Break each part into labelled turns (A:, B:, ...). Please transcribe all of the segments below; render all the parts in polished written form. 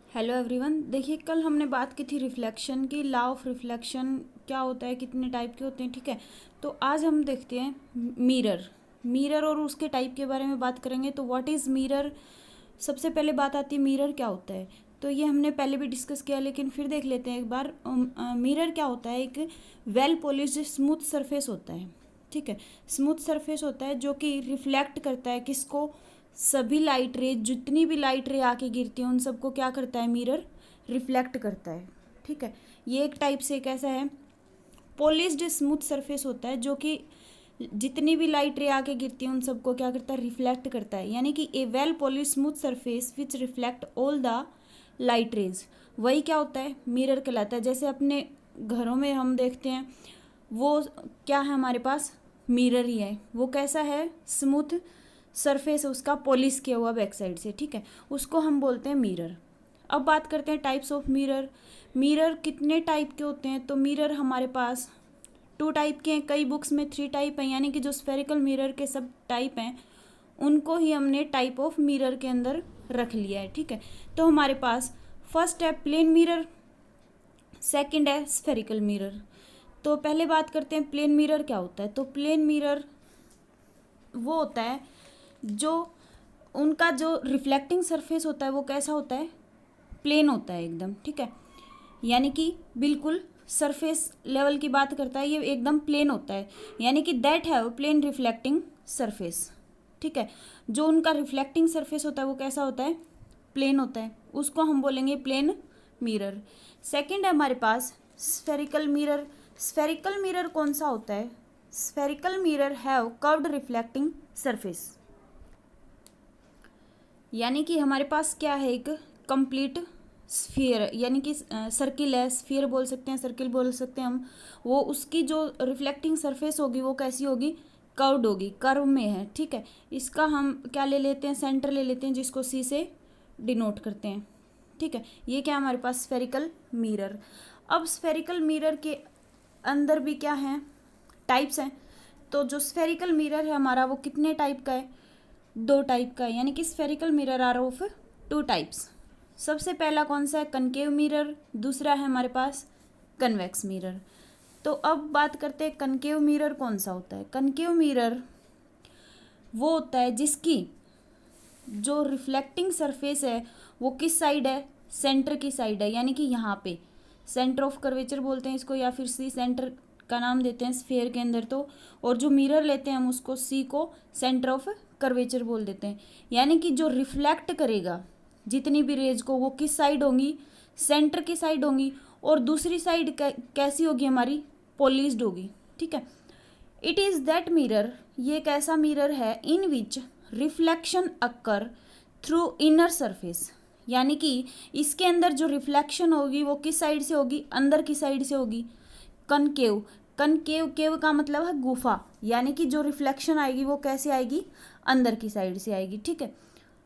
A: Hello everyone. देखिए, कल हमने बात की थी रिफ्लेक्शन की। लॉ ऑफ रिफ्लेक्शन क्या होता है, कितने टाइप के होते हैं, ठीक है। तो आज हम देखते हैं मिरर और उसके टाइप के बारे में बात करेंगे। तो व्हाट इज़ मिरर, सबसे पहले बात आती है मिरर क्या होता है। तो ये हमने पहले भी डिस्कस किया, लेकिन फिर देख लेते हैं एक बार। मिरर क्या होता है, एक वेल पॉलिश्ड स्मूथ सरफेस होता है, ठीक है। स्मूथ सरफेस होता है जो कि रिफ्लेक्ट करता है किसको, सभी लाइट रे, जितनी भी लाइट रे आके गिरती है उन सबको क्या करता है मिरर, रिफ्लेक्ट करता है, ठीक है। ये एक टाइप से कैसा है, पॉलिश्ड स्मूथ सरफेस होता है जो कि जितनी भी लाइट रे आके गिरती है उन सबको क्या करता है, रिफ्लेक्ट करता है। यानी कि a well polish smooth surface which reflect all the light rays, वही क्या होता है, मिरर कहलाता है। जैसे अपने घरों में हम देखते हैं, वो क्या है हमारे पास, मिरर ही है। वो कैसा है, स्मूथ सरफेस है उसका, पॉलिश किया हुआ बैक साइड से, ठीक है। उसको हम बोलते हैं मिरर। अब बात करते हैं टाइप्स ऑफ मिरर। मिरर कितने टाइप के होते हैं, तो मिरर हमारे पास 2 टाइप के हैं। कई बुक्स में 3 टाइप हैं, यानी कि जो स्फेरिकल मिरर के सब टाइप हैं उनको ही हमने टाइप ऑफ मिरर के अंदर रख लिया है, ठीक है। तो हमारे पास फर्स्ट है प्लेन मिरर, सेकंड है स्फेरिकल मिरर। तो पहले बात करते हैं प्लेन मिरर क्या होता है। तो प्लेन मिरर वो होता है जो उनका जो रिफ्लेक्टिंग सरफेस होता है वो कैसा होता है, प्लेन होता है एकदम, ठीक है। यानी कि बिल्कुल सरफेस लेवल की बात करता है, ये एकदम प्लेन होता है। यानी कि that have plane reflecting surface, ठीक है। जो उनका रिफ्लेक्टिंग सरफेस होता है वो कैसा होता है, प्लेन होता है, उसको हम बोलेंगे प्लेन मिरर। सेकंड है हमारे पास स्फेरिकल मिरर। स्फेरिकल मिरर कौन सा होता है, spherical mirror have curved reflecting surface. यानी कि हमारे पास क्या है, एक कंप्लीट स्फीयर, यानी कि सर्किल है, स्फीयर बोल सकते हैं, सर्किल बोल सकते हैं हम। वो उसकी जो रिफ्लेक्टिंग सरफेस होगी वो कैसी होगी, कर्व्ड होगी, कर्व में है, ठीक है। इसका हम क्या ले लेते हैं, सेंटर ले लेते हैं, जिसको सी से डिनोट करते हैं, ठीक है। ये क्या हमारे पास स्फेरिकल मिरर। अब स्फेरिकल मिरर के अंदर भी क्या है, टाइप्स हैं। तो जो स्फेरिकल मिरर है हमारा वो कितने टाइप का है, 2 टाइप का है। यानी कि spherical mirror are of 2 types. सबसे पहला कौन सा है, कनकेव मिरर, दूसरा है हमारे पास कन्वेक्स मिरर। तो अब बात करते हैं कनकेव मिरर कौन सा होता है। कनकेव मिरर वो होता है जिसकी जो रिफ्लेक्टिंग सरफेस है वो किस साइड है, सेंटर की साइड है। यानी कि यहाँ पे सेंटर ऑफ कर्वेचर बोलते हैं इसको, या फिर सी सेंटर का नाम देते हैं स्फीयर के अंदर। तो और जो मिरर लेते हैं हम उसको सी को सेंटर ऑफ कर्वेचर बोल देते हैं। यानी कि जो रिफ्लेक्ट करेगा जितनी भी रेज को वो किस साइड होंगी, सेंटर की साइड होंगी, और दूसरी साइड कैसी होगी हमारी, पॉलिश्ड होगी, ठीक है। इट इज़ दैट मिरर, ये एक ऐसा मिरर है in which reflection occur through inner surface. यानी कि इसके अंदर जो रिफ्लेक्शन होगी वो किस साइड से होगी, अंदर की साइड से होगी। कनकेव, कनकेव केव का मतलब है गुफा, यानी कि जो रिफ्लेक्शन आएगी वो कैसे आएगी, अंदर की साइड से आएगी, ठीक है।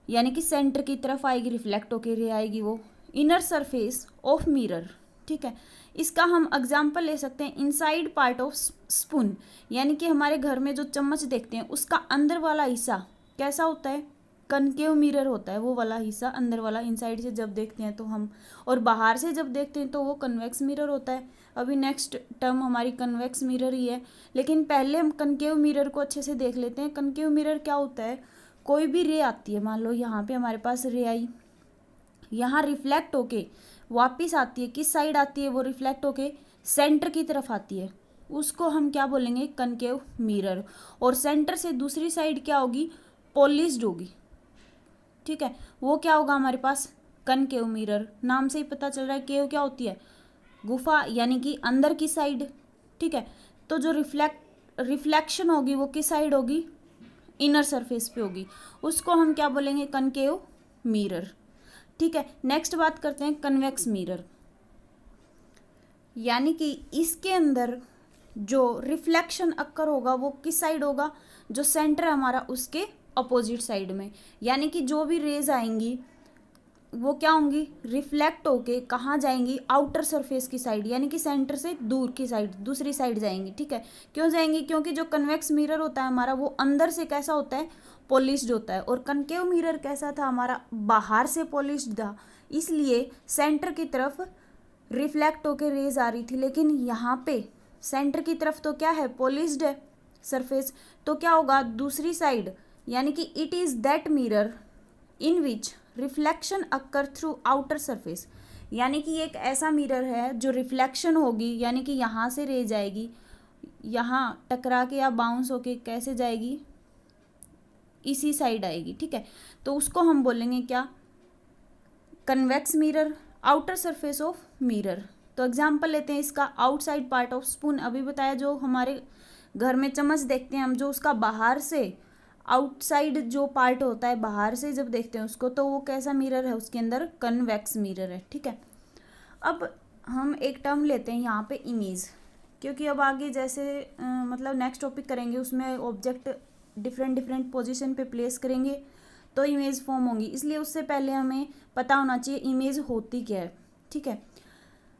A: यानी कि सेंटर की तरफ आएगी, रिफ्लेक्ट होकर रह आएगी वो, इनर सरफेस ऑफ मिरर, ठीक है। इसका हम एग्जाम्पल ले सकते हैं इनसाइड पार्ट ऑफ स्पून। यानी कि हमारे घर में जो चम्मच देखते हैं उसका अंदर वाला हिस्सा कैसा होता है, कनकेव मिरर होता है, वो वाला हिस्सा अंदर वाला, इनसाइड से जब देखते हैं तो हम, और बाहर से जब देखते हैं तो वो कन्वेक्स मिरर होता है। अभी नेक्स्ट टर्म हमारी कन्वेक्स मिरर ही है, लेकिन पहले हम कनकेव मिरर को अच्छे से देख लेते हैं। कनकेव मिरर क्या होता है, कोई भी रे आती है, मान लो यहाँ पे हमारे पास रे आई, यहाँ रिफ्लेक्ट होके वापस आती है, किस साइड आती है वो, रिफ्लेक्ट होके सेंटर की तरफ आती है, उसको हम क्या बोलेंगे, कनकेव मिरर। और सेंटर से दूसरी साइड क्या होगी, पॉलिश्ड होगी, ठीक है। वो क्या होगा हमारे पास, कनकेव मिरर। नाम से ही पता चल रहा है, केव क्या होती है, गुफा, यानी कि अंदर की साइड, ठीक है। तो जो रिफ्लेक्शन होगी वो किस साइड होगी, इनर सरफेस पे होगी, उसको हम क्या बोलेंगे, कनकेव मिरर, ठीक है। नेक्स्ट बात करते हैं कन्वेक्स मिरर। यानी कि इसके अंदर जो रिफ्लेक्शन अक्कर होगा वो किस साइड होगा, जो सेंटर है हमारा उसके अपोजिट साइड में। यानी कि जो भी रेज आएंगी वो क्या होंगी, रिफ्लेक्ट होके कहाँ जाएंगी, आउटर सरफेस की साइड, यानी कि सेंटर से दूर की साइड, दूसरी साइड जाएंगी, ठीक है। क्यों जाएंगी, क्योंकि जो कन्वेक्स मिरर होता है हमारा वो अंदर से कैसा होता है, पॉलिश्ड होता है, और कनकेव मिरर कैसा था हमारा, बाहर से पॉलिश्ड था। इसलिए सेंटर की तरफ रिफ्लेक्ट होकर रेज आ रही थी, लेकिन यहाँ पे सेंटर की तरफ तो क्या है, पॉलिश्ड है सरफेस, तो क्या होगा दूसरी साइड, यानी कि it is that mirror in which reflection occur through outer surface, यानी कि एक ऐसा मिरर है जो रिफ्लेक्शन होगी, यानी कि यहाँ से रे जाएगी, यहाँ टकरा के या बाउंस होके कैसे जाएगी, इसी साइड आएगी, ठीक है। तो उसको हम बोलेंगे क्या, convex mirror, outer surface of mirror. तो एग्जाम्पल लेते हैं इसका, आउटसाइड पार्ट ऑफ स्पून, अभी बताया जो हमारे घर में चम्मच देखते हैं हम, जो उसका बाहर से आउटसाइड जो पार्ट होता है, बाहर से जब देखते हैं उसको, तो वो कैसा मिरर है, उसके अंदर कन्वेक्स मिरर है, ठीक है। अब हम एक टर्म लेते हैं यहाँ पे इमेज, क्योंकि अब आगे जैसे मतलब नेक्स्ट टॉपिक करेंगे उसमें ऑब्जेक्ट डिफरेंट डिफरेंट पोजीशन पे प्लेस करेंगे तो इमेज फॉर्म होंगी, इसलिए उससे पहले हमें पता होना चाहिए इमेज होती क्या है, ठीक है।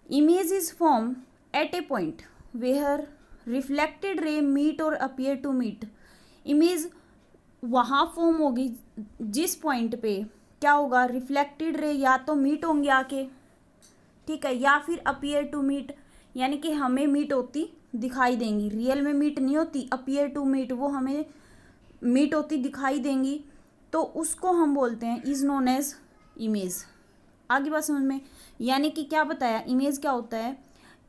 A: Image is form at a point where reflected ray meet or appear to meet. Image वहाँ फॉर्म होगी जिस पॉइंट पे क्या होगा, रिफ्लेक्टेड रे या तो मीट होंगे आके, ठीक है, या फिर अपीयर टू मीट, यानी कि हमें मीट होती दिखाई देंगी, रियल में मीट नहीं होती, अपीयर टू मीट, वो हमें मीट होती दिखाई देंगी, तो उसको हम बोलते हैं इज नोन एज इमेज। आगे बात समझ में, यानी कि क्या बताया, इमेज क्या होता है,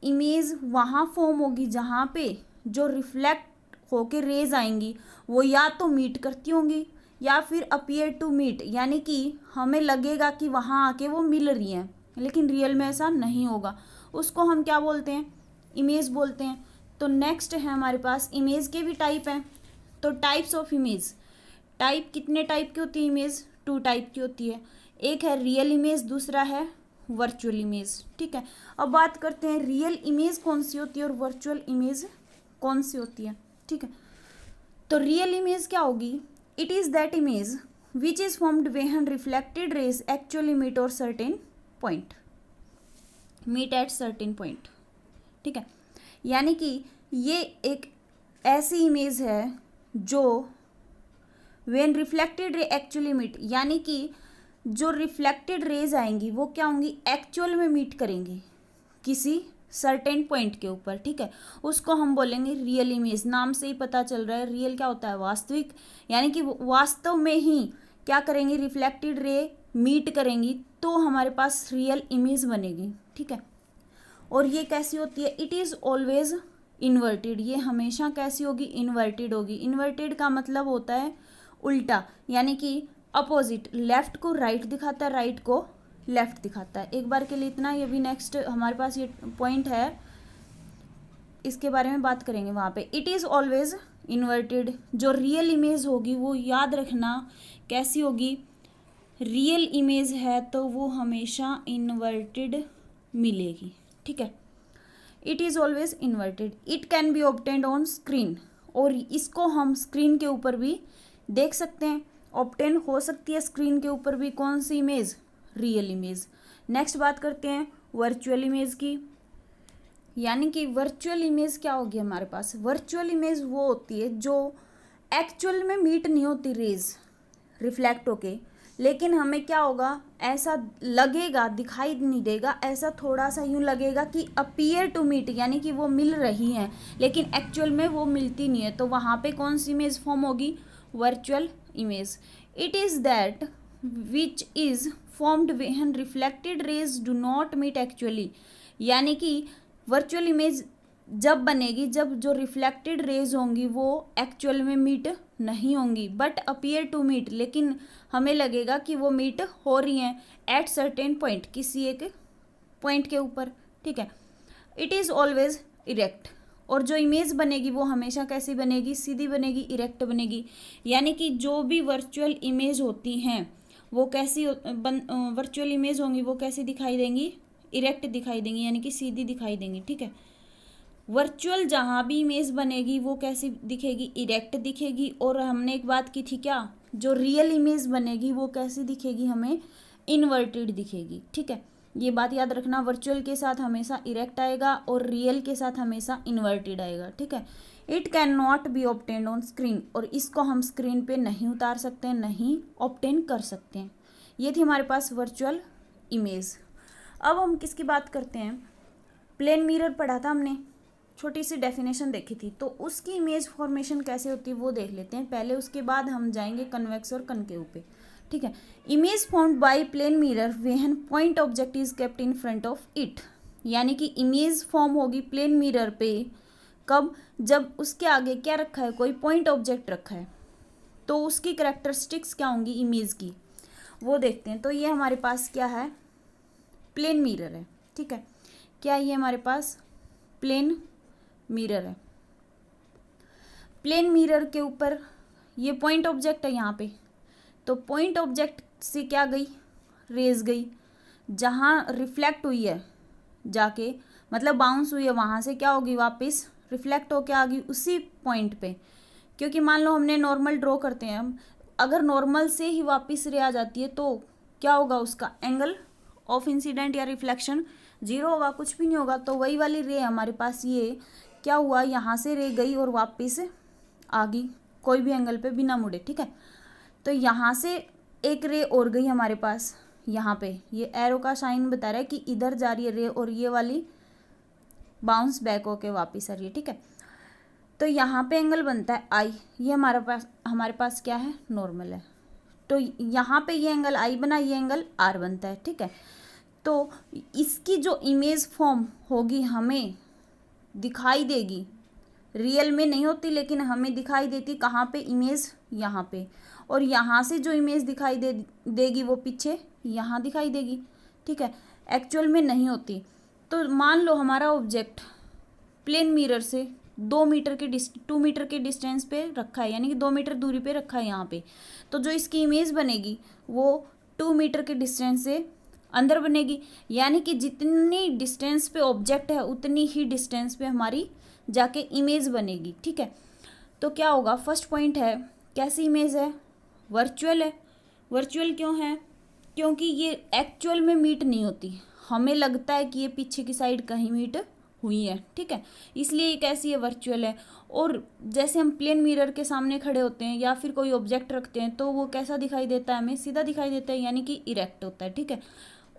A: इमेज वहाँ फॉर्म होगी जहाँ पे जो रिफ्लेक्ट होके रेज आएंगी वो या तो मीट करती होंगी या फिर अपीयर टू मीट, यानी कि हमें लगेगा कि वहाँ आके वो मिल रही हैं, लेकिन रियल में ऐसा नहीं होगा, उसको हम क्या बोलते हैं, इमेज बोलते हैं। तो नेक्स्ट है हमारे पास, इमेज के भी टाइप हैं, तो टाइप्स ऑफ इमेज, टाइप कितने टाइप की होती है इमेज, 2 टाइप की होती है, एक है रियल इमेज, दूसरा है वर्चुअल इमेज, ठीक है। अब बात करते हैं रियल इमेज कौन सी होती है और वर्चुअल इमेज कौन सी होती है, ठीक है। तो रियल इमेज क्या होगी, it is that image which is formed when reflected rays actually meet और certain point, meet at certain point, ठीक है। यानी कि ये एक ऐसी इमेज है जो when reflected ray actually meet, यानी कि जो रिफ्लेक्टेड रेज आएंगी वो क्या होंगी, एक्चुअल में मीट करेंगी किसी सर्टेन पॉइंट के ऊपर, ठीक है, उसको हम बोलेंगे रियल इमेज। नाम से ही पता चल रहा है रियल क्या होता है, वास्तविक, यानी कि वास्तव में ही क्या करेंगी, रिफ्लेक्टेड रे मीट करेंगी तो हमारे पास रियल इमेज बनेगी, ठीक है। और ये कैसी होती है, इट इज़ ऑलवेज इन्वर्टेड, ये हमेशा कैसी होगी, इन्वर्टेड होगी। इन्वर्टेड का मतलब होता है उल्टा, यानी कि अपोजिट, लेफ्ट को राइट दिखाता है, राइट को लेफ्ट दिखाता है। एक बार के लिए इतना, ये भी नेक्स्ट हमारे पास ये पॉइंट है, इसके बारे में बात करेंगे वहाँ पे। इट इज़ ऑलवेज इन्वर्टेड, जो रियल इमेज होगी वो याद रखना कैसी होगी, रियल इमेज है तो वो हमेशा इन्वर्टेड मिलेगी, ठीक है। It is always inverted, it can be obtained on screen, और इसको हम स्क्रीन के ऊपर भी देख सकते हैं, ऑब्टेन हो सकती है स्क्रीन के ऊपर भी कौन सी इमेज, रियल इमेज। नेक्स्ट बात करते हैं वर्चुअल इमेज की, यानी कि वर्चुअल इमेज क्या होगी हमारे पास, वर्चुअल इमेज वो होती है जो एक्चुअल में मीट नहीं होती रेज रिफ्लेक्ट होके, लेकिन हमें क्या होगा, ऐसा लगेगा, दिखाई नहीं देगा, ऐसा थोड़ा सा यूँ लगेगा कि अपीयर टू मीट, यानी कि वो मिल रही हैं लेकिन एक्चुअल में वो मिलती नहीं है, तो वहाँ पे कौन सी इमेज फॉर्म होगी, virtual image. It is that which is formed when reflected rays do not meet actually, यानी कि वर्चुअल इमेज जब बनेगी जब जो रिफ्लेक्टेड रेज होंगी वो एक्चुअल में मीट नहीं होंगी, बट अपीयर टू मीट, लेकिन हमें लगेगा कि वो मीट हो रही हैं एट सर्टेन पॉइंट, किसी एक पॉइंट के ऊपर, ठीक है। इट इज़ ऑलवेज इरेक्ट, और जो इमेज बनेगी वो हमेशा कैसी बनेगी, सीधी बनेगी, इरेक्ट बनेगी, यानी कि जो भी वर्चुअल इमेज होती हैं वो कैसी वर्चुअल इमेज होंगी वो कैसी दिखाई देंगी, इरेक्ट दिखाई देंगी, यानी कि सीधी दिखाई देंगी, ठीक है। वर्चुअल जहाँ भी इमेज बनेगी वो कैसी दिखेगी, इरेक्ट दिखेगी, और हमने एक बात की थी क्या, जो रियल इमेज बनेगी वो कैसी दिखेगी, हमें इन्वर्टेड दिखेगी, ठीक है। ये बात याद रखना, वर्चुअल के साथ हमेशा इरेक्ट आएगा और रियल के साथ हमेशा इन्वर्टेड आएगा, ठीक है। It can not be obtained on screen, और इसको हम स्क्रीन पे नहीं उतार सकते हैं, नहीं ऑब्टेन कर सकते हैं। ये थी हमारे पास वर्चुअल इमेज। अब हम किसकी बात करते हैं, प्लेन मिरर पढ़ा था हमने, छोटी सी डेफिनेशन देखी थी, तो उसकी इमेज फॉर्मेशन कैसे होती है वो देख लेते हैं पहले, उसके बाद हम जाएंगे कन्वेक्स और कनकेव पे। ठीक है, image formed by plane mirror when point object is kept in front of it, यानी कि इमेज फॉर्म होगी प्लेन मिरर पे कब, जब उसके आगे क्या रखा है, कोई पॉइंट ऑब्जेक्ट रखा है, तो उसकी कैरेक्टरिस्टिक्स क्या होंगी इमेज की, वो देखते हैं। तो ये हमारे पास क्या है, प्लेन मिरर है। ठीक है, क्या ये हमारे पास प्लेन मिरर है। प्लेन मिरर के ऊपर ये पॉइंट ऑब्जेक्ट है यहाँ पे, तो पॉइंट ऑब्जेक्ट से क्या गई, रेज गई, जहाँ रिफ्लेक्ट हुई है जाके, मतलब बाउंस हुई है, वहाँ से क्या होगी, वापस रिफ्लेक्ट होके आ गई उसी पॉइंट पे। क्योंकि मान लो हमने नॉर्मल ड्रॉ करते हैं हम, अगर नॉर्मल से ही वापस रे आ जाती है तो क्या होगा, उसका एंगल ऑफ इंसिडेंट या रिफ्लेक्शन 0 होगा, कुछ भी नहीं होगा। तो वही वाली रे हमारे पास ये क्या हुआ, यहाँ से रे गई और वापस आ गई कोई भी एंगल पे बिना मुड़े। ठीक है, तो यहाँ से एक रे और गई हमारे पास, यहाँ पे ये एरो का साइन बता रहा है कि इधर जा रही है रे, और ये वाली बाउंस बैक होके वापस आ रही है। ठीक है, तो यहाँ पे एंगल बनता है आई, ये हमारे पास क्या है, नॉर्मल है, तो यहाँ पे ये एंगल आई बना, ये एंगल आर बनता है। ठीक है, तो इसकी जो इमेज फॉर्म होगी हमें दिखाई देगी, रियल में नहीं होती लेकिन हमें दिखाई देती कहाँ पे, इमेज यहाँ पे, और यहाँ से जो इमेज दिखाई देगी वो पीछे यहाँ दिखाई देगी। ठीक है, एक्चुअल में नहीं होती। तो मान लो हमारा ऑब्जेक्ट प्लेन मिरर से 2 मीटर के डिस्टेंस पे रखा है, यानी कि 2 मीटर दूरी पे रखा है यहाँ पे, तो जो इसकी इमेज बनेगी वो 2 मीटर के डिस्टेंस से अंदर बनेगी, यानी कि जितनी डिस्टेंस पे ऑब्जेक्ट है उतनी ही डिस्टेंस पे हमारी जाके इमेज बनेगी। ठीक है, तो क्या होगा, फर्स्ट पॉइंट है कैसी इमेज है, वर्चुअल है। वर्चुअल क्यों है, क्योंकि ये एक्चुअल में मीट नहीं होती, हमें लगता है कि ये पीछे की साइड कहीं मीट हुई है। ठीक है, इसलिए ये कैसी है, वर्चुअल है। और जैसे हम प्लेन मिरर के सामने खड़े होते हैं या फिर कोई ऑब्जेक्ट रखते हैं तो वो कैसा दिखाई देता है, हमें सीधा दिखाई देता है, यानी कि इरेक्ट होता है। ठीक है,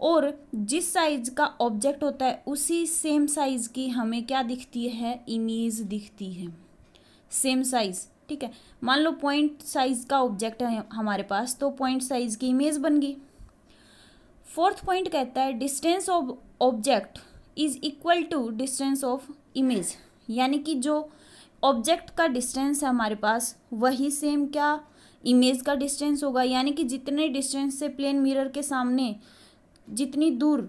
A: और जिस साइज का ऑब्जेक्ट होता है उसी सेम साइज की हमें क्या दिखती है, इमेज दिखती है, सेम साइज। ठीक है, मान लो पॉइंट साइज का ऑब्जेक्ट है हमारे पास, तो पॉइंट साइज की इमेज बन गई। फोर्थ पॉइंट कहता है distance of object is equal to distance of image, यानी कि जो ऑब्जेक्ट का डिस्टेंस है हमारे पास वही सेम क्या, इमेज का डिस्टेंस होगा, यानी कि जितने डिस्टेंस से प्लेन मिरर के सामने जितनी दूर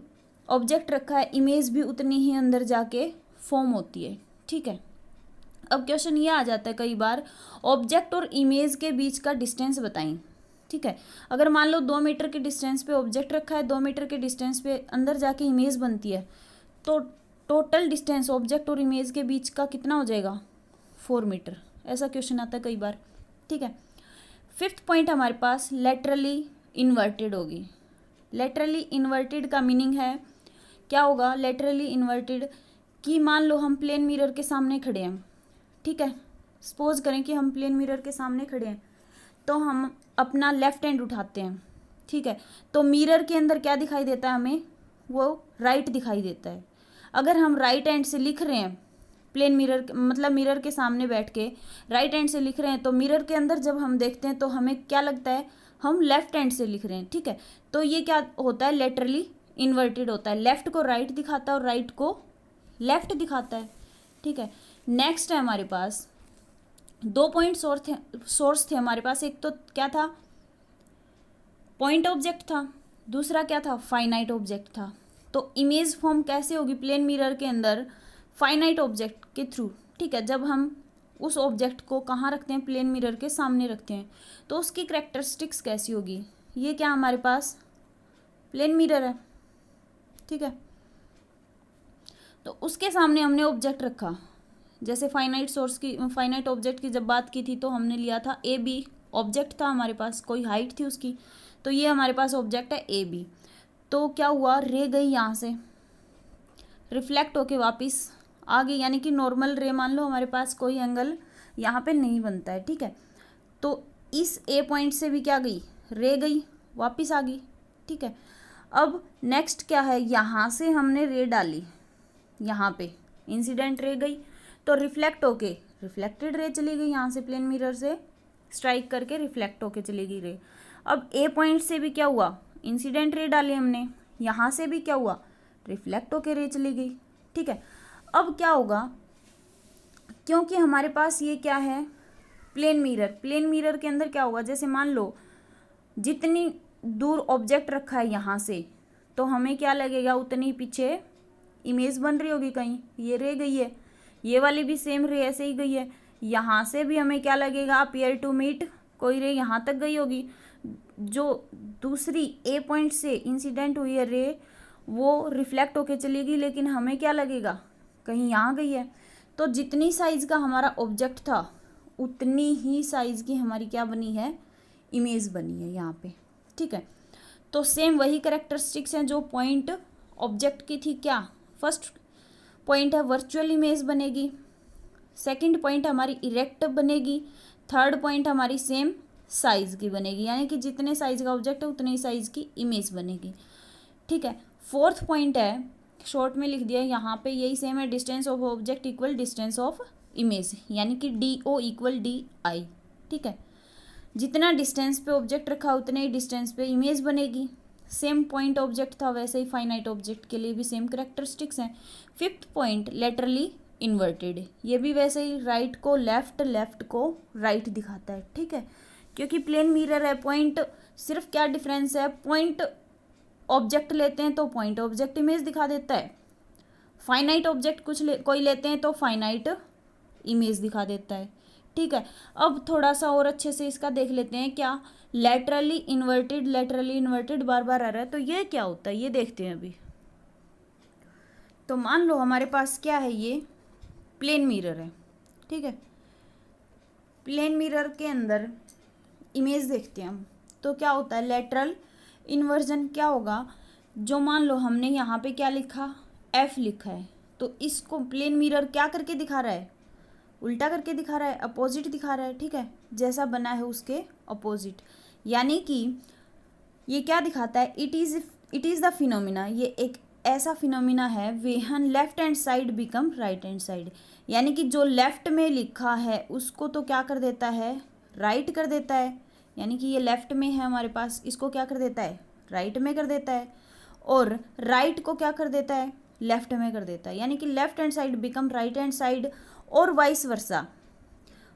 A: ऑब्जेक्ट रखा है इमेज भी उतनी ही अंदर जाके फॉर्म होती है। ठीक है, अब क्वेश्चन ये आ जाता है कई बार, ऑब्जेक्ट और इमेज के बीच का डिस्टेंस बताएं। ठीक है, अगर मान लो 2 मीटर के डिस्टेंस पे ऑब्जेक्ट रखा है, 2 मीटर के डिस्टेंस पे अंदर जाके इमेज बनती है, तो टोटल डिस्टेंस ऑब्जेक्ट और इमेज के बीच का कितना हो जाएगा, 4 मीटर। ऐसा क्वेश्चन आता है कई बार। ठीक है, फिफ्थ पॉइंट हमारे पास लेटरली इन्वर्टेड होगी। लेटरली इन्वर्टेड का मीनिंग है क्या होगा, लेटरली इन्वर्टेड कि मान लो हम प्लेन मिरर के सामने खड़े हैं। ठीक है, सपोज करें कि हम प्लेन मिरर के सामने खड़े हैं, तो हम अपना लेफ्ट हैंड उठाते हैं। ठीक है, तो मिरर के अंदर क्या दिखाई देता है हमें, वो राइट दिखाई देता है। अगर हम राइट हैंड से लिख रहे हैं, प्लेन मिरर मतलब मिरर के सामने बैठ के राइट हैंड से लिख रहे हैं, तो मिरर के अंदर जब हम देखते हैं तो हमें क्या लगता है, हम लेफ्ट हैंड से लिख रहे हैं। ठीक है, तो ये क्या होता है, लेटरली इन्वर्टेड होता है, लेफ्ट को राइट दिखाता है और राइट को लेफ्ट दिखाता है। ठीक है, नेक्स्ट है हमारे पास 2 पॉइंट सोर्स थे हमारे पास, एक तो क्या था, पॉइंट ऑब्जेक्ट था, दूसरा क्या था, फाइनाइट ऑब्जेक्ट था। तो इमेज फॉर्म कैसे होगी प्लेन मिरर के अंदर, फाइनाइट ऑब्जेक्ट के थ्रू। ठीक है, जब हम उस ऑब्जेक्ट को कहाँ रखते हैं, प्लेन मिरर के सामने रखते हैं, तो उसकी कैरेक्टरिस्टिक्स कैसी होगी, ये क्या हमारे पास प्लेन मिरर है। ठीक है, तो उसके सामने हमने ऑब्जेक्ट रखा, जैसे फाइनाइट ऑब्जेक्ट की जब बात की थी तो हमने लिया था ए बी, ऑब्जेक्ट था हमारे पास, कोई हाइट थी उसकी, तो ये हमारे पास ऑब्जेक्ट है ए बी। तो क्या हुआ, रे गई यहाँ से, रिफ्लेक्ट होके वापस आ गई, यानी कि नॉर्मल रे मान लो हमारे पास कोई एंगल यहाँ पे नहीं बनता है। ठीक है, तो इस ए पॉइंट से भी क्या गई, रे गई वापस आ गई। ठीक है, अब नेक्स्ट क्या है, यहाँ से हमने रे डाली, यहाँ पे इंसिडेंट रे गई तो रिफ्लेक्ट होके रिफ्लेक्टेड रे चली गई, यहाँ से प्लेन मिरर से स्ट्राइक करके रिफ्लेक्ट होके चली गई रे। अब ए पॉइंट से भी क्या हुआ, इंसिडेंट रे डाली हमने, यहाँ से भी क्या हुआ, रिफ्लेक्ट होके रे चली गई। ठीक है, अब क्या होगा, क्योंकि हमारे पास ये क्या है, प्लेन मिरर के अंदर क्या होगा, जैसे मान लो जितनी दूर ऑब्जेक्ट रखा है यहाँ से, तो हमें क्या लगेगा उतनी पीछे इमेज बन रही होगी, कहीं ये रे गई है, ये वाली भी सेम रे ऐसे ही गई है, यहाँ से भी हमें क्या लगेगा, अपीयर टू मीट, कोई रे यहाँ तक गई होगी, जो दूसरी ए पॉइंट से इंसिडेंट हुई है रे वो रिफ्लेक्ट होके चलेगी, लेकिन हमें क्या लगेगा कहीं यहाँ गई है। तो जितनी साइज़ का हमारा ऑब्जेक्ट था उतनी ही साइज़ की हमारी क्या बनी है, इमेज बनी है यहाँ पे। ठीक है, तो सेम वही कैरेक्टरिस्टिक्स हैं जो पॉइंट ऑब्जेक्ट की थी। क्या फर्स्ट पॉइंट है वर्चुअल इमेज बनेगी, सेकंड पॉइंट हमारी इरेक्ट बनेगी, थर्ड पॉइंट हमारी सेम साइज़ की बनेगी, यानी कि जितने साइज़ का ऑब्जेक्ट है उतनी साइज़ की इमेज बनेगी। ठीक है, फोर्थ पॉइंट है, शॉर्ट में लिख दिया यहाँ पे, यही सेम है, distance of object equal distance of image, यानी कि DO इक्वल DI। ठीक है, जितना डिस्टेंस पे ऑब्जेक्ट रखा उतने ही डिस्टेंस पे इमेज बनेगी। सेम पॉइंट ऑब्जेक्ट था वैसे ही फाइनाइट ऑब्जेक्ट के लिए भी सेम कैरेक्टरिस्टिक्स हैं। फिफ्थ पॉइंट लेटरली इन्वर्टेड, ये भी वैसे ही राइट को लेफ्ट, लेफ्ट को राइट दिखाता है। ठीक है, क्योंकि प्लेन मिरर है, पॉइंट सिर्फ क्या डिफरेंस है, पॉइंट ऑब्जेक्ट लेते हैं तो पॉइंट ऑब्जेक्ट इमेज दिखा देता है, फाइनाइट ऑब्जेक्ट कोई लेते हैं तो फाइनाइट इमेज दिखा देता है। ठीक है, अब थोड़ा सा और अच्छे से इसका देख लेते हैं, क्या लेटरली इन्वर्टेड बार बार आ रहा है, तो ये क्या होता है ये देखते हैं अभी। तो मान लो हमारे पास क्या है, ये प्लेन मिरर है। ठीक है, प्लेन मिरर के अंदर इमेज देखते हैं हम, तो क्या होता है लेटरल इन्वर्जन। क्या होगा, जो मान लो हमने यहाँ पे क्या लिखा, F लिखा है, तो इसको प्लेन मिरर क्या करके दिखा रहा है, उल्टा करके दिखा रहा है, अपोजिट दिखा रहा है। ठीक है, जैसा बना है उसके अपोजिट, यानी कि ये क्या दिखाता है, इट इज़ द फिनोमिना, ये एक ऐसा फिनोमिना है वेहन left hand side become right hand side, यानी कि जो लेफ्ट में लिखा है उसको तो क्या कर देता है, राइट कर देता है, यानी कि ये लेफ्ट में है हमारे पास, इसको क्या कर देता है, राइट में कर देता है, और राइट को क्या कर देता है, लेफ्ट में कर देता है, यानी कि left hand side become right hand side, और vice versa.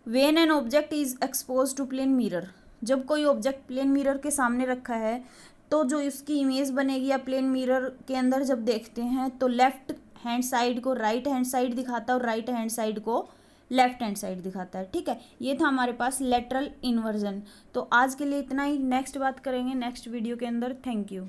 A: When an object is expose to plane mirror, जब कोई ऑब्जेक्ट प्लेन मिरर के सामने रखा है तो जो इसकी इमेज बनेगी या प्लेन मिरर के अंदर जब देखते हैं तो लेफ्ट हैंड साइड को राइट हैंड साइड दिखाता है और राइट हैंड साइड को लेफ्ट हैंड साइड दिखाता है। ठीक है, ये था हमारे पास लेटरल इन्वर्जन। तो आज के लिए इतना ही, नेक्स्ट बात करेंगे नेक्स्ट वीडियो के अंदर। Thank you.